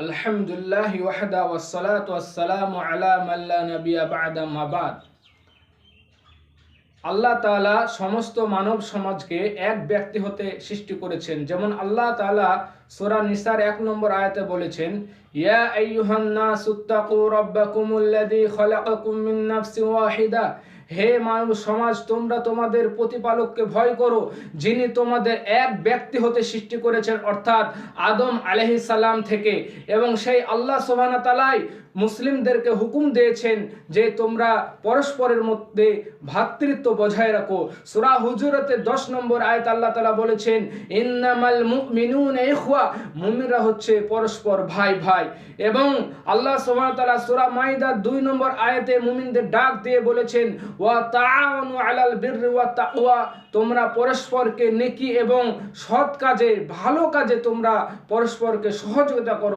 আলহামদুলিল্লাহি ওয়াহদা ওয়াসসালাতু ওয়াসসালামু আলা মান লা নাবিয়্যা বা'দা মা বা'দ। আল্লাহ তাআলা সমস্ত মানব সমাজকে এক ব্যক্তি হতে সৃষ্টি করেছেন। যেমন আল্লাহ তাআলা সূরা নিসার 1 নম্বর আয়াতে বলেছেন, ইয়া আইয়ুহান নাসুত্তাকু রাব্বাকুমুল্লাযী খালাকাকুম মিন নাফসিন ওয়াহিদা। হে মানব সমাজ, তোমরা তোমাদের প্রতিপালককে ভয় করো, যিনি তোমাদের এক ব্যক্তি হতে সৃষ্টি করেছেন, অর্থাৎ আদম আলাইহিস সালাম থেকে। এবং সেই আল্লাহ সুবহানাহু ওয়া তাআলাই মুসলিমদেরকে হুকুম দিয়েছেন যে তোমরা পরস্পরের মধ্যে ভ্রাতৃত্ব বজায় রাখো। সূরা হুজুরাতে 10 নম্বর আয়াত আল্লাহ তাআলা বলেছেন, ইন্নামাল মুমিনুনা ইখওয়া, মুমিনরা হচ্ছে পরস্পর ভাই ভাই। এবং আল্লাহ সুবহানাহু ওয়া তাআলা সূরা মাইদা 2 নম্বর আয়াতে মুমিনদের ডাক দিয়ে বলেছেন, ওয়া তাআওয়ানু আলাল বিররি ওয়াত তাকওয়া, তোমরা পরস্পরকে নেকি এবং সৎ কাজে, ভালো কাজে তোমরা পরস্পরকে সহযোগিতা করো।